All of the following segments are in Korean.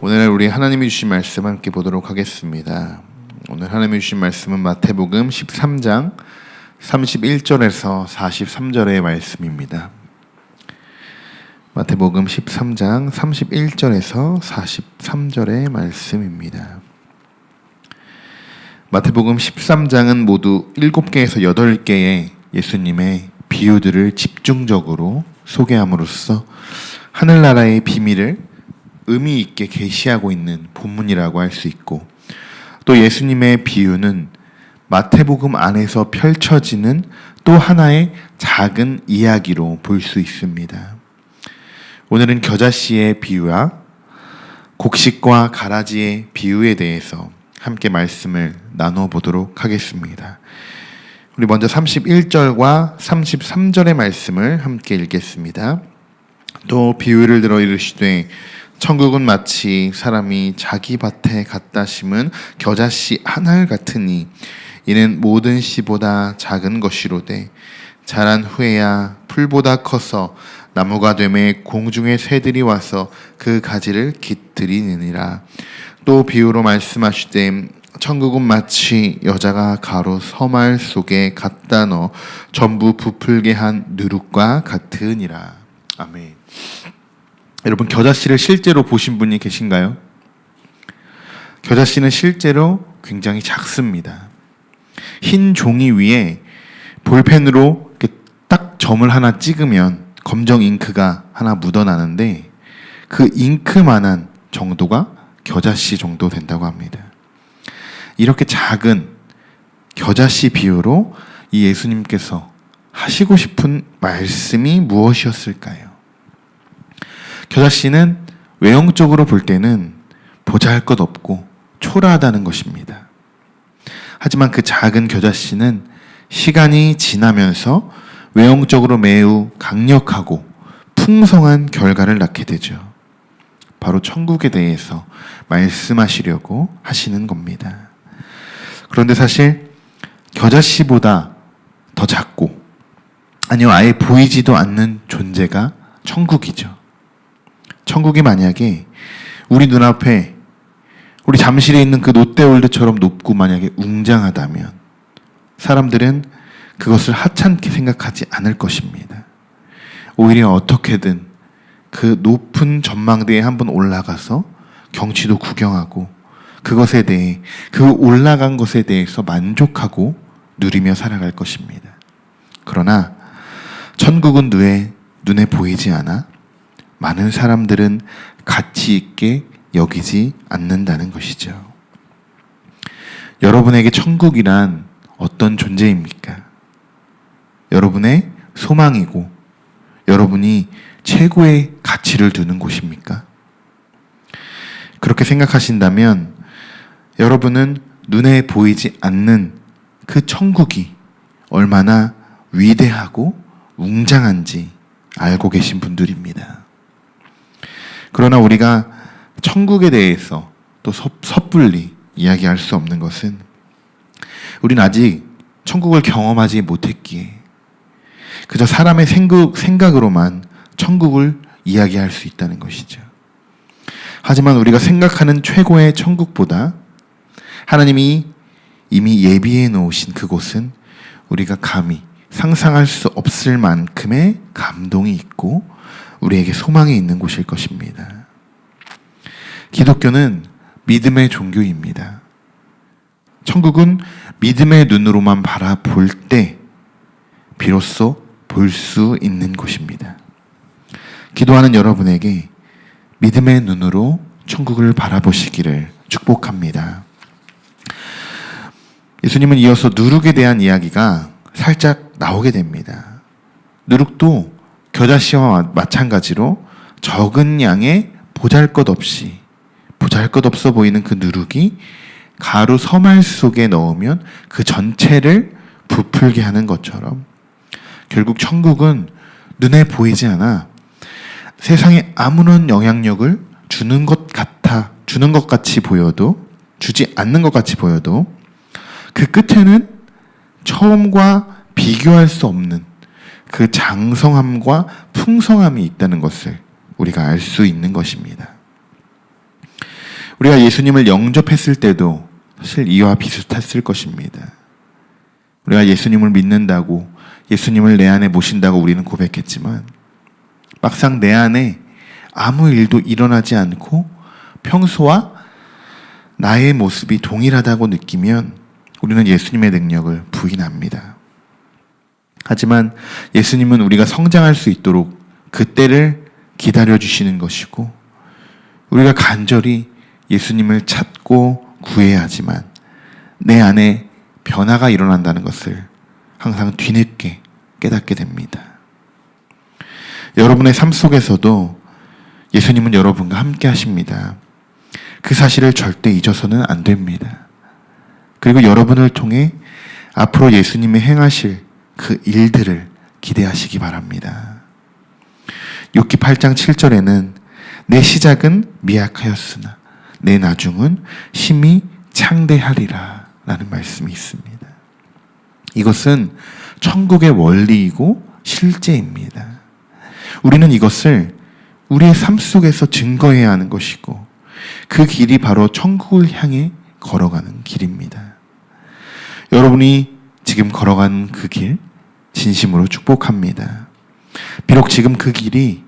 오늘 우리 하나님이 주신 말씀 함께 보도록 하겠습니다. 오늘 하나님이 주신 말씀은 마태복음 13장 31절에서 43절의 말씀입니다. 마태복음 13장 31절에서 43절의 말씀입니다. 마태복음 13장은 모두 7개에서 8개의 예수님의 비유들을 집중적으로 소개함으로써 하늘나라의 비밀을 의미 있게 계시하고 있는 본문이라고 할 수 있고, 또 예수님의 비유는 마태복음 안에서 펼쳐지는 또 하나의 작은 이야기로 볼 수 있습니다. 오늘은 겨자씨의 비유와 곡식과 가라지의 비유에 대해서 함께 말씀을 나눠 보도록 하겠습니다. 우리 먼저 31절과 33절의 말씀을 함께 읽겠습니다. 또 비유를 들어 이르시되 천국은 마치 사람이 자기 밭에 갖다 심은 겨자씨 한 알 같으니 이는 모든 씨보다 작은 것이로되 자란 후에야 풀보다 커서 나무가 되매 공중의 새들이 와서 그 가지를 깃들이느니라. 또 비유로 말씀하시되 천국은 마치 여자가 가루 서말 속에 갖다 넣어 전부 부풀게 한 누룩과 같으니라. 아멘. 여러분, 겨자씨를 실제로 보신 분이 계신가요? 겨자씨는 실제로 굉장히 작습니다. 흰 종이 위에 볼펜으로 이렇게 딱 점을 하나 찍으면 검정 잉크가 하나 묻어나는데 그 잉크만한 정도가 겨자씨 정도 된다고 합니다. 이렇게 작은 겨자씨 비유로 이 예수님께서 하시고 싶은 말씀이 무엇이었을까요? 겨자씨는 외형적으로 볼 때는 보잘것없고 초라하다는 것입니다. 하지만 그 작은 겨자씨는 시간이 지나면서 외형적으로 매우 강력하고 풍성한 결과를 낳게 되죠. 바로 천국에 대해서 말씀하시려고 하시는 겁니다. 그런데 사실 겨자씨보다 더 작고, 아니요, 아예 보이지도 않는 존재가 천국이죠. 천국이 만약에 우리 눈앞에, 우리 잠실에 있는 그 롯데월드처럼 높고 만약에 웅장하다면 사람들은 그것을 하찮게 생각하지 않을 것입니다. 오히려 어떻게든 그 높은 전망대에 한번 올라가서 경치도 구경하고 그것에 대해, 그 올라간 것에 대해서 만족하고 누리며 살아갈 것입니다. 그러나 천국은 눈에 보이지 않아 많은 사람들은 가치 있게 여기지 않는다는 것이죠. 여러분에게 천국이란 어떤 존재입니까? 여러분의 소망이고 여러분이 최고의 가치를 두는 곳입니까? 그렇게 생각하신다면 여러분은 눈에 보이지 않는 그 천국이 얼마나 위대하고 웅장한지 알고 계신 분들입니다. 그러나 우리가 천국에 대해서 또 섣불리 이야기할 수 없는 것은 우리는 아직 천국을 경험하지 못했기에 그저 사람의 생각으로만 천국을 이야기할 수 있다는 것이죠. 하지만 우리가 생각하는 최고의 천국보다 하나님이 이미 예비해 놓으신 그곳은 우리가 감히 상상할 수 없을 만큼의 감동이 있고 우리에게 소망이 있는 곳일 것입니다. 기독교는 믿음의 종교입니다. 천국은 믿음의 눈으로만 바라볼 때 비로소 볼 수 있는 곳입니다. 기도하는 여러분에게 믿음의 눈으로 천국을 바라보시기를 축복합니다. 예수님은 이어서 누룩에 대한 이야기가 살짝 나오게 됩니다. 누룩도 겨자씨와 마찬가지로 적은 양의 보잘것없어 보이는 그 누룩이 가루 서말 속에 넣으면 그 전체를 부풀게 하는 것처럼 결국 천국은 눈에 보이지 않아 세상에 아무런 영향력을 주는 것 같이 보여도, 주지 않는 것 같이 보여도 그 끝에는 처음과 비교할 수 없는 그 장성함과 풍성함이 있다는 것을 우리가 알 수 있는 것입니다. 우리가 예수님을 영접했을 때도 사실 이와 비슷했을 것입니다. 우리가 예수님을 믿는다고, 예수님을 내 안에 모신다고 우리는 고백했지만 막상 내 안에 아무 일도 일어나지 않고 평소와 나의 모습이 동일하다고 느끼면 우리는 예수님의 능력을 부인합니다. 하지만 예수님은 우리가 성장할 수 있도록 그때를 기다려주시는 것이고, 우리가 간절히 예수님을 찾고 구해야 하지만 내 안에 변화가 일어난다는 것을 항상 뒤늦게 깨닫게 됩니다. 여러분의 삶 속에서도 예수님은 여러분과 함께 하십니다. 그 사실을 절대 잊어서는 안 됩니다. 그리고 여러분을 통해 앞으로 예수님이 행하실 그 일들을 기대하시기 바랍니다. 욥기 8장 7절에는 내 시작은 미약하였으나 내 나중은 심히 창대하리라 라는 말씀이 있습니다. 이것은 천국의 원리이고 실제입니다. 우리는 이것을 우리의 삶 속에서 증거해야 하는 것이고, 그 길이 바로 천국을 향해 걸어가는 길입니다. 여러분이 지금 걸어가는 그 길 진심으로 축복합니다. 비록 지금 그 길이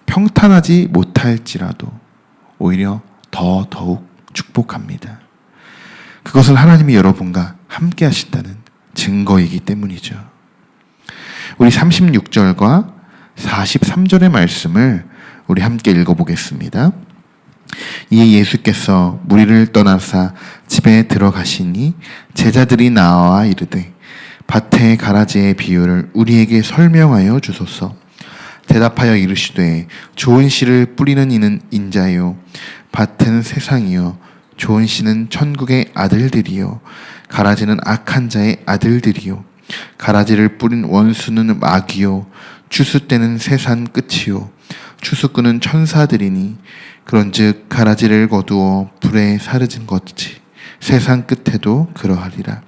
평탄하지 못할지라도 오히려 더욱 축복합니다. 그것은 하나님이 여러분과 함께 하신다는 증거이기 때문이죠. 우리 36절과 43절의 말씀을 우리 함께 읽어보겠습니다. 이에 예수께서 무리를 떠나사 집에 들어가시니 제자들이 나와 이르되 밭의 가라지의 비유를 우리에게 설명하여 주소서. 대답하여 이르시되 좋은 씨를 뿌리는 이는 인자요 밭은 세상이요 좋은 씨는 천국의 아들들이요 가라지는 악한 자의 아들들이요 가라지를 뿌린 원수는 마귀요 추수 때는 세상 끝이요 추수꾼은 천사들이니 그런즉 가라지를 거두어 불에 사르진 것이 세상 끝에도 그러하리라.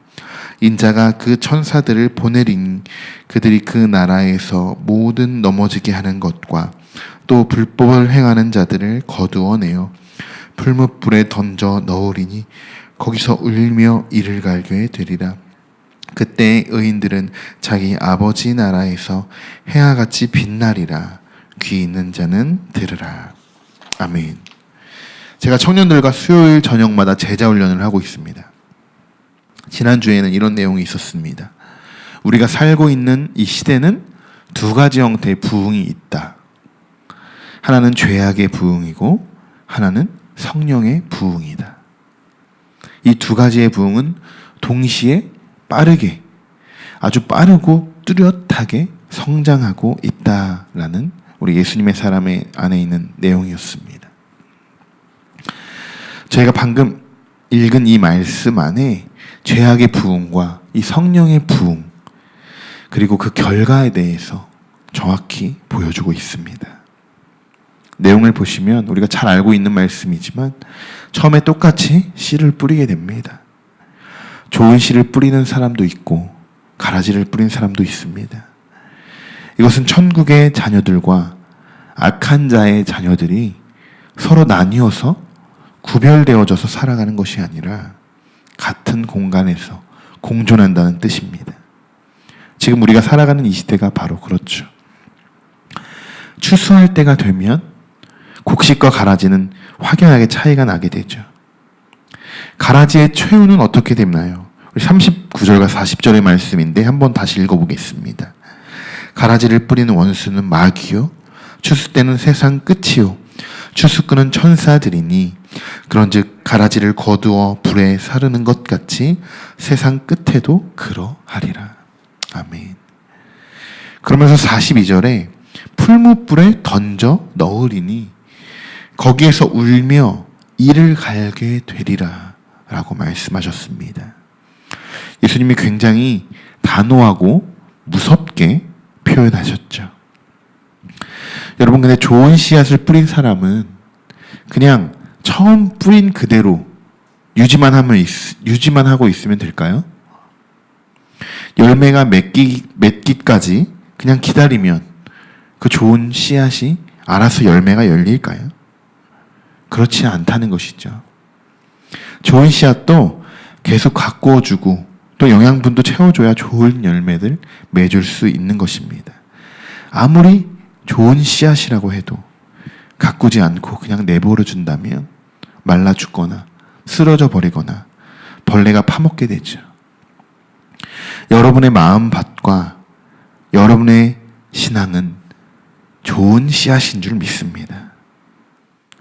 인자가 그 천사들을 보내리니 그들이 그 나라에서 모든 넘어지게 하는 것과 또 불법을 행하는 자들을 거두어내어 풀무불에 던져 넣으리니 거기서 울며 이를 갈게 되리라. 그때 의인들은 자기 아버지 나라에서 해와같이 빛나리라. 귀 있는 자는 들으라. 아멘. 제가 청년들과 수요일 저녁마다 제자훈련을 하고 있습니다. 지난주에는 이런 내용이 있었습니다. 우리가 살고 있는 이 시대는 두 가지 형태의 부흥이 있다. 하나는 죄악의 부흥이고 하나는 성령의 부흥이다. 이 두 가지의 부흥은 동시에 빠르게, 아주 빠르고 뚜렷하게 성장하고 있다라는 우리 예수님의 사람의 안에 있는 내용이었습니다. 저희가 방금 읽은 이 말씀 안에 죄악의 부흥과 이 성령의 부흥, 그리고 그 결과에 대해서 정확히 보여주고 있습니다. 내용을 보시면 우리가 잘 알고 있는 말씀이지만 처음에 똑같이 씨를 뿌리게 됩니다. 좋은 씨를 뿌리는 사람도 있고 가라지를 뿌린 사람도 있습니다. 이것은 천국의 자녀들과 악한 자의 자녀들이 서로 나뉘어서 구별되어져서 살아가는 것이 아니라 같은 공간에서 공존한다는 뜻입니다. 지금 우리가 살아가는 이 시대가 바로 그렇죠. 추수할 때가 되면 곡식과 가라지는 확연하게 차이가 나게 되죠. 가라지의 최후는 어떻게 되나요? 39절과 40절의 말씀인데 한번 다시 읽어보겠습니다. 가라지를 뿌리는 원수는 마귀요 추수 때는 세상 끝이요 추수꾼은 천사들이니 그런즉 가라지를 거두어 불에 사르는 것 같이 세상 끝에도 그러하리라. 아멘. 그러면서 42절에 풀무불에 던져 넣으리니 거기에서 울며 이를 갈게 되리라 라고 말씀하셨습니다. 예수님이 굉장히 단호하고 무섭게 표현하셨죠. 여러분, 근데 좋은 씨앗을 뿌린 사람은 그냥 처음 뿌린 그대로 유지만 하고 있으면 될까요? 열매가 맺기까지 그냥 기다리면 그 좋은 씨앗이 알아서 열매가 열릴까요? 그렇지 않다는 것이죠. 좋은 씨앗도 계속 가꾸어주고 또 영양분도 채워줘야 좋은 열매를 맺을 수 있는 것입니다. 아무리 좋은 씨앗이라고 해도 가꾸지 않고 그냥 내버려 준다면 말라 죽거나 쓰러져 버리거나 벌레가 파먹게 되죠. 여러분의 마음밭과 여러분의 신앙은 좋은 씨앗인 줄 믿습니다.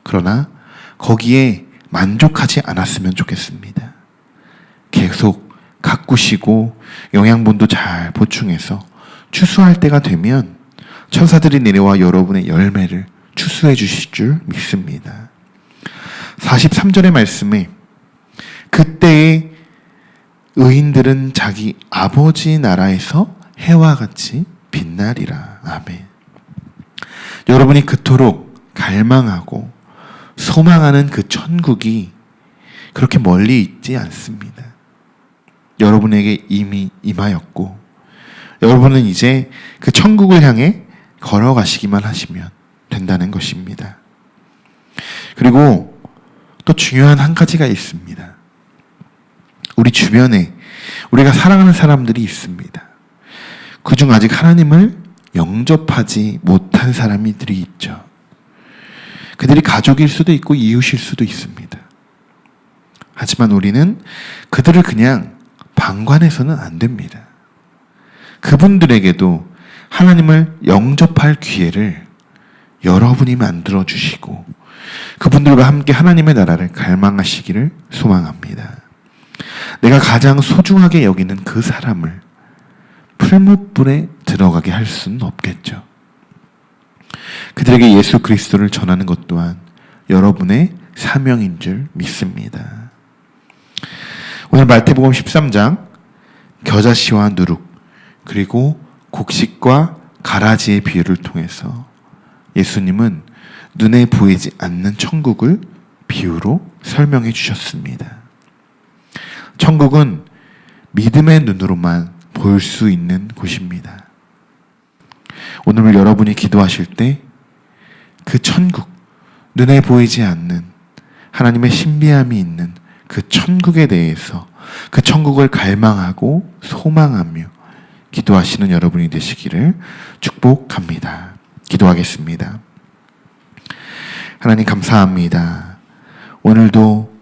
그러나 거기에 만족하지 않았으면 좋겠습니다. 계속 가꾸시고 영양분도 잘 보충해서 추수할 때가 되면 천사들이 내려와 여러분의 열매를 추수해 주실 줄 믿습니다. 43절의 말씀에 그때의 의인들은 자기 아버지 나라에서 해와 같이 빛나리라. 아멘. 여러분이 그토록 갈망하고 소망하는 그 천국이 그렇게 멀리 있지 않습니다. 여러분에게 이미 임하였고 여러분은 이제 그 천국을 향해 걸어가시기만 하시면 된다는 것입니다. 그리고 또 중요한 한 가지가 있습니다. 우리 주변에 우리가 사랑하는 사람들이 있습니다. 그중 아직 하나님을 영접하지 못한 사람들이 있죠. 그들이 가족일 수도 있고 이웃일 수도 있습니다. 하지만 우리는 그들을 그냥 방관해서는 안 됩니다. 그분들에게도 하나님을 영접할 기회를 여러분이 만들어 주시고 그분들과 함께 하나님의 나라를 갈망하시기를 소망합니다. 내가 가장 소중하게 여기는 그 사람을 풀무불에 들어가게 할 수는 없겠죠. 그들에게 예수 그리스도를 전하는 것 또한 여러분의 사명인 줄 믿습니다. 오늘 마태복음 13장 겨자씨와 누룩 그리고 곡식과 가라지의 비유를 통해서 예수님은 눈에 보이지 않는 천국을 비유로 설명해 주셨습니다. 천국은 믿음의 눈으로만 볼 수 있는 곳입니다. 오늘 여러분이 기도하실 때 그 천국, 눈에 보이지 않는 하나님의 신비함이 있는 그 천국에 대해서 그 천국을 갈망하고 소망하며 기도하시는 여러분이 되시기를 축복합니다. 기도하겠습니다. 하나님 감사합니다. 오늘도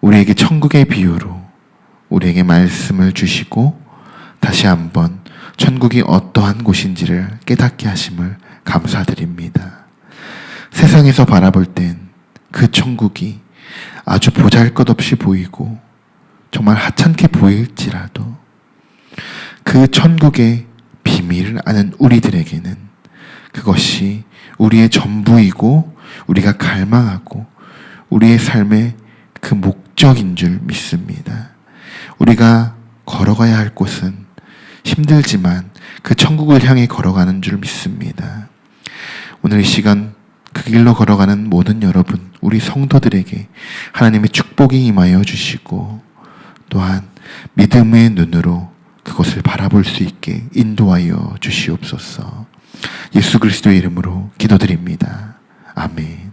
우리에게 천국의 비유로 우리에게 말씀을 주시고 다시 한번 천국이 어떠한 곳인지를 깨닫게 하심을 감사드립니다. 세상에서 바라볼 땐 그 천국이 아주 보잘것없이 보이고 정말 하찮게 보일지라도 그 천국의 비밀을 아는 우리들에게는 그것이 우리의 전부이고 우리가 갈망하고 우리의 삶의 그 목적인 줄 믿습니다. 우리가 걸어가야 할 곳은 힘들지만 그 천국을 향해 걸어가는 줄 믿습니다. 오늘 이 시간 그 길로 걸어가는 모든 여러분, 우리 성도들에게 하나님의 축복이 임하여 주시고 또한 믿음의 눈으로 그것을 바라볼 수 있게 인도하여 주시옵소서. 예수 그리스도의 이름으로 기도드립니다. 아멘.